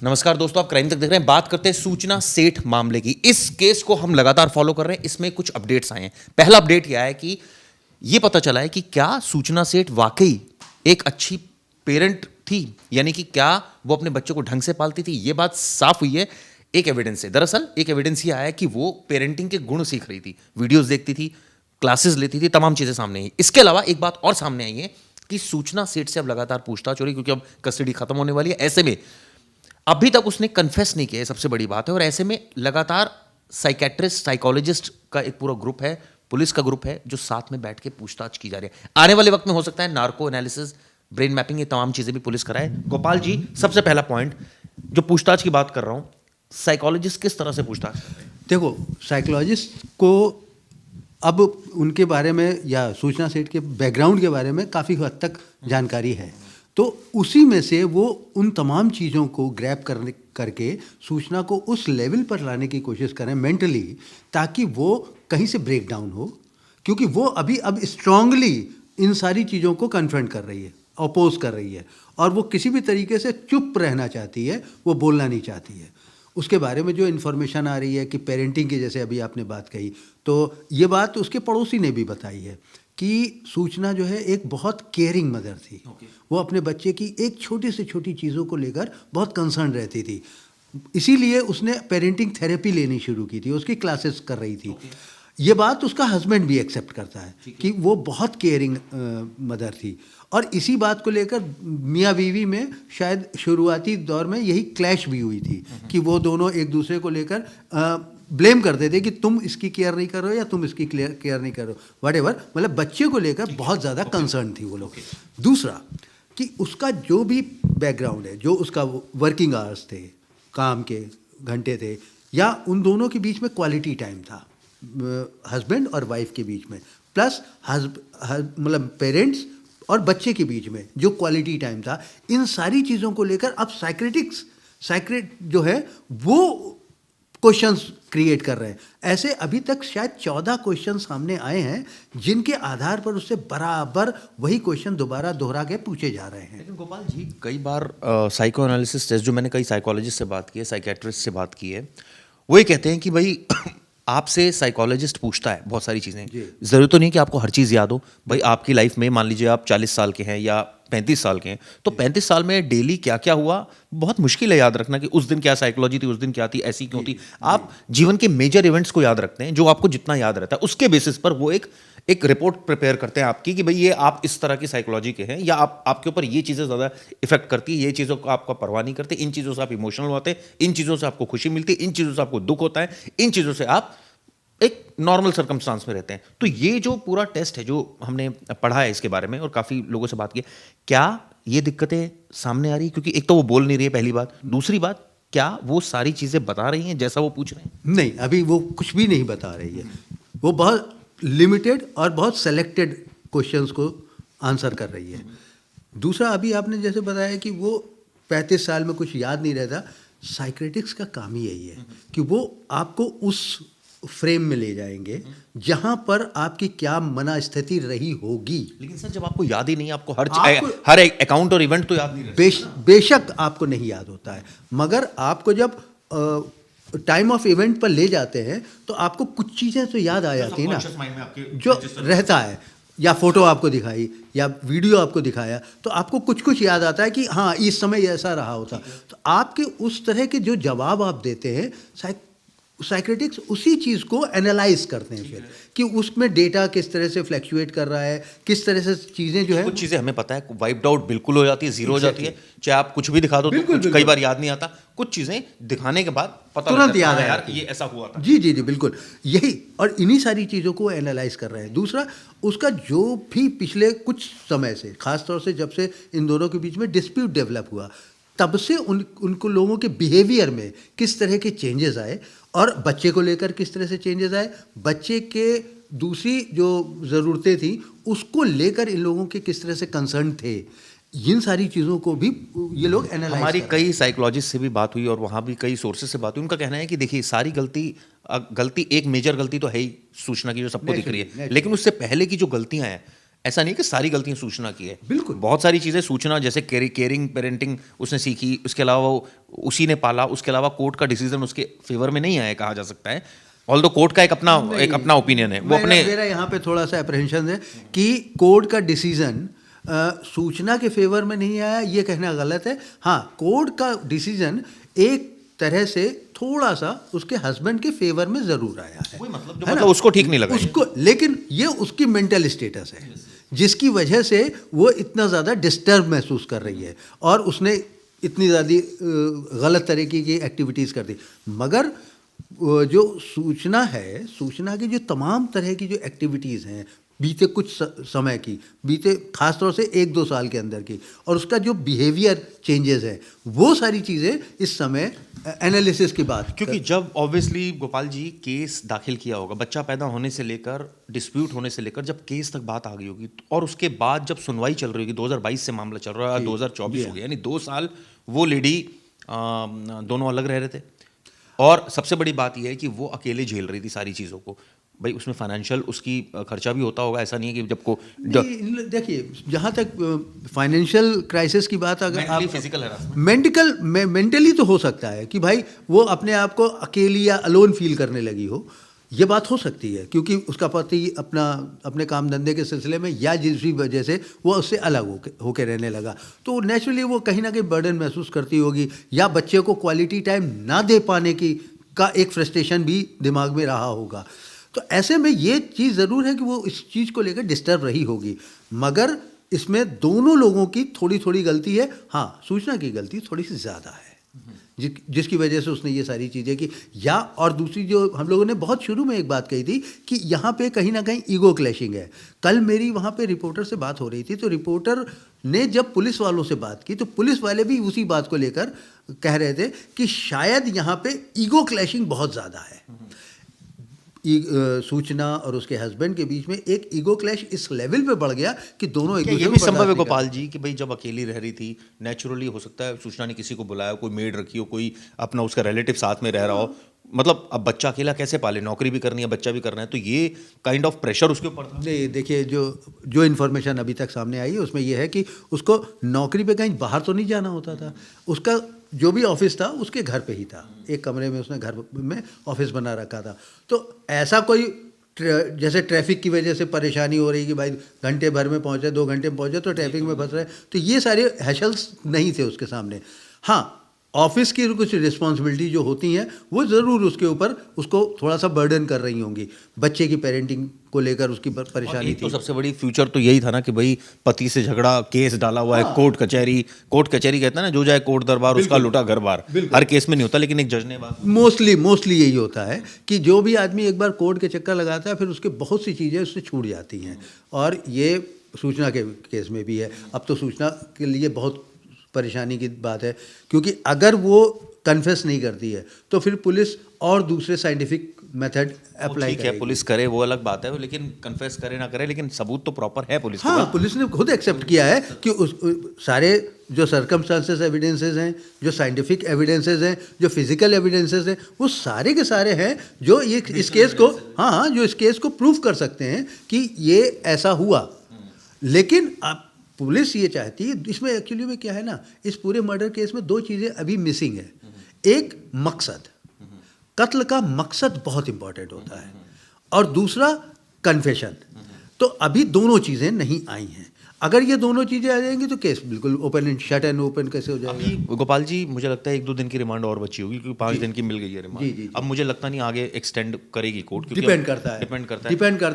नमस्कार दोस्तों, आप क्राइम तक देख रहे हैं। बात करते हैं सूचना सेठ मामले की। इस केस को हम लगातार फॉलो कर रहे हैं। इसमें कुछ अपडेट्स आए हैं। पहला अपडेट यह है कि यह पता चला है कि क्या सूचना सेठ वाकई एक अच्छी पेरेंट थी, यानी कि क्या वो अपने बच्चों को ढंग से पालती थी। यह बात साफ हुई है एक एविडेंस से। दरअसल एक एविडेंस यह आया कि वो पेरेंटिंग के गुण सीख रही थी, वीडियोस देखती थी, क्लासेस लेती थी, तमाम चीजें सामने आई। इसके अलावा एक बात और सामने आई है कि सूचना सेठ से अब लगातार पूछताछ हो रही, क्योंकि अब कस्टडी खत्म होने वाली है। ऐसे में अभी तक उसने कन्फेस नहीं किया है, सबसे बड़ी बात है। और ऐसे में लगातार साइकेट्रिस्ट, साइकोलॉजिस्ट का एक पूरा ग्रुप है, पुलिस का ग्रुप है, जो साथ में बैठ के पूछताछ की जा रही है। आने वाले वक्त में हो सकता है नार्को एनालिसिस, ब्रेन मैपिंग, ये तमाम चीजें भी पुलिस कराए। गोपाल जी, सबसे पहला पॉइंट जो पूछताछ की बात कर रहा हूं, साइकोलॉजिस्ट किस तरह से पूछताछ करते हैं? देखो, साइकोलॉजिस्ट को अब उनके बारे में या सूचना सेठ के बैकग्राउंड के बारे में काफ़ी हद तक जानकारी है, तो उसी में से वो उन तमाम चीज़ों को ग्रैब करके सूचना को उस लेवल पर लाने की कोशिश करें मेंटली, ताकि वो कहीं से ब्रेक डाउन हो, क्योंकि वो अभी अब स्ट्रांगली इन सारी चीज़ों को कन्फ्रंट कर रही है, अपोज कर रही है, और वो किसी भी तरीके से चुप रहना चाहती है, वो बोलना नहीं चाहती है। उसके बारे में जो इन्फॉर्मेशन आ रही है कि पेरेंटिंग की, जैसे अभी आपने बात कही, तो ये बात उसके पड़ोसी ने भी बताई है कि सूचना जो है एक बहुत केयरिंग मदर थी। वो अपने बच्चे की एक छोटी से छोटी चीज़ों को लेकर बहुत कंसर्न रहती थी। इसीलिए उसने पेरेंटिंग थेरेपी लेनी शुरू की थी, उसकी क्लासेस कर रही थी। ये बात उसका हस्बैंड भी एक्सेप्ट करता है कि वो बहुत केयरिंग मदर थी। और इसी बात को लेकर मियाँ बीवी में शायद शुरुआती दौर में यही क्लैश भी हुई थी कि वो दोनों एक दूसरे को लेकर ब्लेम करते थे कि तुम इसकी केयर नहीं कर रहे हो या तुम इसकी केयर नहीं कर रहे हो, व्हाटएवर। मतलब बच्चे को लेकर बहुत ज़्यादा कंसर्न थी वो लोग। दूसरा कि उसका जो भी बैकग्राउंड है, जो उसका वर्किंग आवर्स थे, काम के घंटे थे, या उन दोनों के बीच में क्वालिटी टाइम था, हस्बैंड और वाइफ के बीच में, प्लस मतलब पेरेंट्स और बच्चे के बीच में जो क्वालिटी टाइम था, इन सारी चीज़ों को लेकर अब साइक्रेट जो है वो क्वेश्चंस क्रिएट कर रहे हैं। ऐसे अभी तक शायद 14 क्वेश्चन सामने आए हैं, जिनके आधार पर उससे बराबर वही क्वेश्चन दोबारा दोहरा के पूछे जा रहे हैं। लेकिन गोपाल जी, कई बार साइको एनालिसिस टेस्ट, जो मैंने कई साइकोलॉजिस्ट से बात की है, साइकेट्रिस्ट से बात की है, वो ये कहते हैं कि भाई आपसे साइकोलॉजिस्ट पूछता है बहुत सारी चीज़ें। ज़रूरी तो नहीं कि आपको हर चीज़ याद हो। भाई आपकी लाइफ में मान लीजिए आप 40 साल के हैं या 35 साल के हैं, तो 35 साल में डेली क्या क्या हुआ बहुत मुश्किल है याद रखना कि उस दिन क्या साइकोलॉजी थी, उस दिन क्या थी, ऐसी क्यों थी। आप जीवन के मेजर इवेंट्स को याद रखते हैं, जो आपको जितना याद रहता है उसके बेसिस पर वो एक रिपोर्ट प्रिपेयर करते हैं आपकी कि भाई ये आप इस तरह की साइकोलॉजी के हैं, या आपके ऊपर ये चीज़ें ज़्यादा इफेक्ट करती है, ये चीज़ों को आपका परवाह नहीं करते, इन चीज़ों से आप इमोशनल होते हैं, इन चीज़ों से आपको खुशी मिलती है, इन चीज़ों से आपको दुख होता है, इन चीज़ों से आप एक नॉर्मल सर्कमस्टांस में रहते हैं। तो ये जो पूरा टेस्ट है, जो हमने पढ़ा है इसके बारे में और काफ़ी लोगों से बात की, क्या ये दिक्कतें सामने आ रही है? क्योंकि एक तो वो बोल नहीं रही है, पहली बात। दूसरी बात, क्या वो सारी चीज़ें बता रही हैं जैसा वो पूछ रहे हैं? नहीं, अभी वो कुछ भी नहीं बता रही है। वो बहुत लिमिटेड और बहुत सेलेक्टेड क्वेश्चंस को आंसर कर रही है। दूसरा, अभी आपने जैसे बताया कि वो 35 साल में कुछ याद नहीं रहता, साइक्रेटिक्स का काम ही यही है कि वो आपको उस फ्रेम में ले जाएंगे जहां पर आपकी क्या मना स्थिति रही होगी। लेकिन सर, जब आपको याद ही नहीं, आपको हर एक अकाउंट और इवेंट तो याद नहीं रहता। बेशक आपको नहीं याद होता है, मगर आपको जब टाइम ऑफ इवेंट पर ले जाते हैं तो आपको कुछ चीज़ें तो याद आ जाती है ना, जो रहता है, या फोटो आपको दिखाई या वीडियो आपको दिखाया, तो आपको कुछ कुछ याद आता है कि हाँ इस समय ऐसा रहा होता। तो आपके उस तरह के जो जवाब आप देते हैं, साइक्रेटिक्स उसी चीज़ को एनालाइज करते हैं फिर कि उसमें डेटा किस तरह से फ्लैक्चुएट कर रहा है, किस तरह से चीज़ें जो है। कुछ चीज़ें हमें पता है वाइप्ड आउट बिल्कुल हो जाती है, जीरो हो जाती है, चाहे आप कुछ भी दिखा दो तो कई बार याद नहीं आता। कुछ चीज़ें दिखाने के बाद पता तुरंत याद है यार ये ऐसा हुआ था। जी जी जी, बिल्कुल यही, और इन्हीं सारी चीज़ों को एनालाइज कर रहे हैं। दूसरा, उसका जो भी पिछले कुछ समय से, खासतौर से जब से इन दोनों के बीच में डिस्प्यूट डेवलप हुआ, तब से उनको लोगों के बिहेवियर में किस तरह के चेंजेस आए, और बच्चे को लेकर किस तरह से चेंजेस आए, बच्चे के दूसरी जो ज़रूरतें थी उसको लेकर इन लोगों के किस तरह से कंसर्न थे, इन सारी चीज़ों को भी ये लोग एनालाइज। हमारी कई साइकोलॉजिस्ट से भी बात हुई और वहाँ भी कई सोर्सेज से बात हुई। उनका कहना है कि देखिए, सारी गलती एक मेजर गलती तो है ही सूचना की, जो सबको दिख रही है, लेकिन उससे पहले की जो गलतियाँ हैं, ऐसा नहीं कि सारी गलतियां सूचना की है, बिल्कुल। बहुत सारी चीज़ें सूचना, जैसे केयरिंग पेरेंटिंग उसने सीखी, उसके अलावा वो उसी ने पाला, उसके अलावा कोर्ट का डिसीजन उसके फेवर में नहीं आया कहा जा सकता है, ऑल्दो कोर्ट का एक अपना ओपिनियन है, वो अपने मेरा यहाँ पे थोड़ा सा अप्रहेंशन है कि कोर्ट का डिसीजन सूचना के फेवर में नहीं आया, ये कहना गलत है। हाँ, कोर्ट का डिसीजन एक तरह से थोड़ा सा उसके हस्बैंड के फेवर में जरूर आया है, वही मतलब जो है ना? मतलब उसको ठीक नहीं लगा ये। उसको, लेकिन ये उसकी मेंटल स्टेटस है जिसकी वजह से वो इतना ज़्यादा डिस्टर्ब महसूस कर रही है और उसने इतनी ज़्यादा गलत तरीके की एक्टिविटीज़ कर दी। मगर वो जो सूचना है, सूचना की जो तमाम तरह की जो एक्टिविटीज़ हैं बीते कुछ समय की, बीते खास तौर से 1-2 साल के अंदर की, और उसका जो बिहेवियर चेंजेस है, वो सारी चीज़ें इस समय एनालिसिस की बात। क्योंकि जब ऑब्वियसली गोपाल जी केस दाखिल किया होगा, बच्चा पैदा होने से लेकर डिस्प्यूट होने से लेकर जब केस तक बात आ गई होगी, और उसके बाद जब सुनवाई चल रही होगी, 2022 से मामला चल रहा है, 2024 हो गया, यानी 2 साल वो लेडी दोनों अलग रह रहे थे। और सबसे बड़ी बात यह है कि वो अकेले झेल रही थी सारी चीज़ों को। भाई उसमें फाइनेंशियल उसकी खर्चा भी होता होगा, ऐसा नहीं है कि जब को देखिए, जहाँ तक फाइनेंशियल क्राइसिस की बात, अगर आप फिजिकल मेंटली तो हो सकता है कि भाई वो अपने आप को अकेली या अलोन फील करने लगी हो, ये बात हो सकती है, क्योंकि उसका पति अपने काम धंधे के सिलसिले में या जिस भी वजह से वो उससे अलग होके रहने लगा, तो नेचुरली वो कहीं ना कहीं बर्डन महसूस करती होगी, या बच्चे को क्वालिटी टाइम ना दे पाने का एक फ्रस्ट्रेशन भी दिमाग में रहा होगा। तो ऐसे में ये चीज़ ज़रूर है कि वो इस चीज़ को लेकर डिस्टर्ब रही होगी, मगर इसमें दोनों लोगों की थोड़ी थोड़ी गलती है। हाँ, सूचना की गलती थोड़ी सी ज़्यादा है, जिसकी वजह से उसने ये सारी चीज़ें की। या और दूसरी जो हम लोगों ने बहुत शुरू में एक बात कही थी कि यहाँ पे कहीं ना कहीं ईगो क्लैशिंग है। कल मेरी वहाँ पे रिपोर्टर से बात हो रही थी, तो रिपोर्टर ने जब पुलिस वालों से बात की, तो पुलिस वाले भी उसी बात को लेकर कह रहे थे कि शायद यहाँ पे ईगो क्लैशिंग बहुत ज़्यादा है। सूचना और उसके हस्बैंड के बीच में एक ईगो क्लैश इस लेवल पे बढ़ गया कि दोनों एक दूसरे ये को भी संभव है बर्दाश्त नहीं गोपाल जी कि भाई जब अकेली रह रही थी, नेचुरली हो सकता है सूचना ने किसी को बुलाया, कोई मेड रखी हो, कोई अपना उसका रिलेटिव साथ में रह रहा हो, मतलब अब बच्चा अकेला कैसे पाले, नौकरी भी करनी है, बच्चा भी करना है, तो ये काइंड ऑफ प्रेशर उसके ऊपर था। नहीं, देखिए, जो इन्फॉर्मेशन अभी तक सामने आई है उसमें यह है कि उसको नौकरी पे कहीं बाहर तो नहीं जाना होता था, उसका जो भी ऑफिस था उसके घर पे ही था, एक कमरे में उसने घर में ऑफिस बना रखा था। तो ऐसा कोई जैसे ट्रैफिक की वजह से परेशानी हो रही कि भाई घंटे भर में पहुंचे, 2 घंटे में पहुंचे तो ट्रैफिक में फंस रहे, तो ये सारे हैशल्स नहीं थे उसके सामने। हाँ, ऑफिस की कुछ रिस्पॉन्सिबिलिटी जो होती हैं वो ज़रूर उसके ऊपर उसको थोड़ा सा बर्डन कर रही होंगी, बच्चे की पेरेंटिंग को लेकर उसकी परेशानी थी। तो सबसे बड़ी फ्यूचर तो यही था ना कि भाई पति से झगड़ा, केस डाला हुआ है, कोर्ट कचहरी कहते हैं ना, जो जाए कोर्ट दरबार उसका लुटा घर बार। हर केस में नहीं होता, लेकिन एक जज ने बात मोस्टली यही होता है कि जो भी आदमी एक बार कोर्ट के चक्कर लगाता है, फिर उसके बहुत सी चीज़ें उससे छूट जाती हैं, और ये सूचना के केस में भी है। अब तो सूचना के लिए बहुत परेशानी की बात है, क्योंकि अगर वो कन्फेस नहीं करती है तो फिर पुलिस और दूसरे साइंटिफिक मेथड अप्लाई करेगी। पुलिस करे वो अलग बात है, लेकिन कन्फेस करे ना करे, लेकिन सबूत तो प्रॉपर है पुलिस के हाँ, पास। पुलिस ने खुद एक्सेप्ट किया है कि सारे जो सर्कमस्टांसेस एविडेंसेस हैं, जो साइंटिफिक एविडेंसेस हैं, जो फिजिकल एविडेंसेस हैं, वो सारे के सारे हैं जो ये इस केस को जो इस केस को प्रूव कर सकते हैं कि ये ऐसा हुआ। लेकिन अब पुलिस ये चाहती है, इसमें एक्चुअली में क्या है ना, इस पूरे मर्डर केस में 2 चीज़ें अभी मिसिंग है। एक मकसद, कत्ल का मकसद बहुत इंपॉर्टेंट होता है, और दूसरा कन्फेशन। तो अभी दोनों चीज़ें नहीं आई हैं। अगर ये दोनों चीज़ें आ जाएंगी तो केस बिल्कुल open and shut and open कैसे हो जाएगा। अभी गोपाल जी मुझे लगता है 1-2 दिन की रिमांड और बची होगी, क्योंकि 5 दिन की मिल गई है रिमांड। अब मुझे लगता नहीं आगे एक्सटेंड करेगी कोर्ट, डिपेंड करता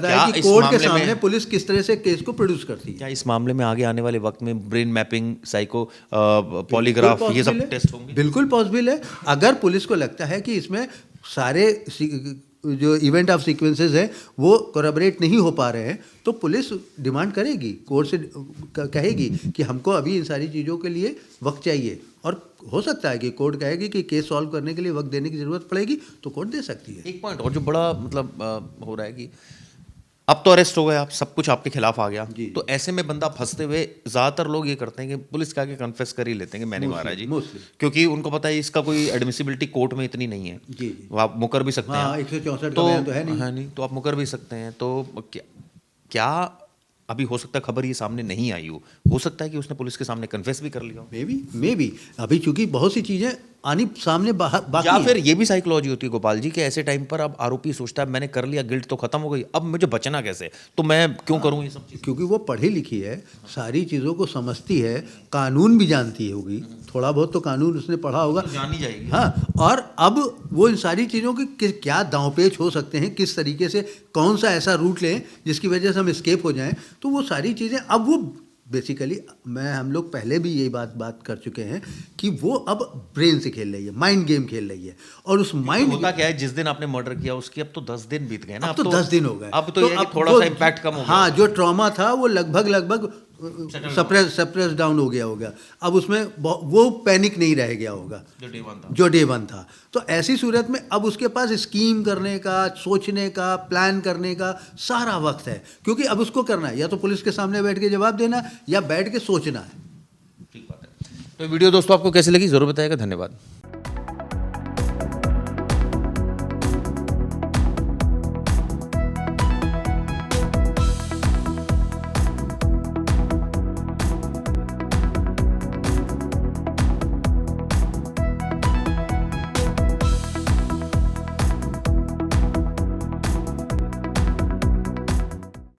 है कि कोर्ट के सामने पुलिस किस तरह से केस को प्रोड्यूस करती है। क्या इस मामले में आगे आने वाले वक्त में ब्रेन मैपिंग, साइको पॉलीग्राफ, ये सब टेस्ट होंगे? बिल्कुल पॉसिबल है। अगर पुलिस को लगता है कि इसमें सारे जो इवेंट ऑफ सीक्वेंसेस हैं वो कोरैबोरेट नहीं हो पा रहे हैं, तो पुलिस डिमांड करेगी, कोर्ट से कहेगी कि हमको अभी इन सारी चीज़ों के लिए वक्त चाहिए, और हो सकता है कि कोर्ट कहेगी कि केस सॉल्व करने के लिए वक्त देने की ज़रूरत पड़ेगी, तो कोर्ट दे सकती है। एक पॉइंट और जो बड़ा मतलब हो रहा है कि अब तो अरेस्ट हो गए आप, सब कुछ आपके खिलाफ आ गया, तो ऐसे में बंदा फंसते हुए ज़्यादातर लोग ये करते हैं कि पुलिस के आगे कन्फेस कर ही लेते हैं कि मैंने मारा जी, क्योंकि उनको पता है इसका कोई एडमिसिबिलिटी कोर्ट में इतनी नहीं है। जी, आप मुकर भी सकते हैं, 164 का बयान तो है नहीं, तो आप मुकर भी सकते हैं। तो क्या अभी हो सकता है खबर ये सामने नहीं आई हो सकता है कि उसने पुलिस के सामने कन्फेस भी कर लिया हो, मे बी अभी चूंकि बहुत सी चीजें आनी सामने बाकी या हैं। फिर ये भी साइकोलॉजी होती है गोपाल जी कि ऐसे टाइम पर अब आरोपी सोचता है मैंने कर लिया, गिल्ट तो खत्म हो गई, अब मुझे बचना कैसे, तो मैं क्यों करूं ये सब चीज़। क्योंकि वो पढ़ी लिखी है, सारी चीज़ों को समझती है, कानून भी जानती होगी, थोड़ा बहुत तो कानून उसने पढ़ा होगा, तो जान ही जाएगी। हाँ। और अब वो इन सारी चीज़ों के क्या दांवपेच हो सकते हैं, किस तरीके से कौन सा ऐसा रूट लें जिसकी वजह से हम एस्केप हो जाएं, तो वो सारी चीज़ें अब वो बेसिकली हम लोग पहले भी यही बात कर चुके हैं कि वो अब ब्रेन से खेल रही है, माइंड गेम खेल रही है। और उस माइंड होता क्या है, जिस दिन आपने मर्डर किया उसकी अब तो 10 दिन बीत गए ना, अब तो 10 दिन हो गए, अब तो ये है कि थोड़ा सा इम्पैक्ट कम हो गया। हाँ, जो ट्रॉमा था वो लगभग सप्रेस डाउन हो गया होगा। अब उसमें वो पैनिक नहीं रह गया होगा जो डे वन था। तो ऐसी सूरत में अब उसके पास स्कीम करने का, सोचने का, प्लान करने का सारा वक्त है, क्योंकि अब उसको करना है या तो पुलिस के सामने बैठ के जवाब देना या बैठ के सोचना है। ठीक बात है। तो वीडियो दोस्तों आपको कैसी लगी जरूर बताइएगा। धन्यवाद।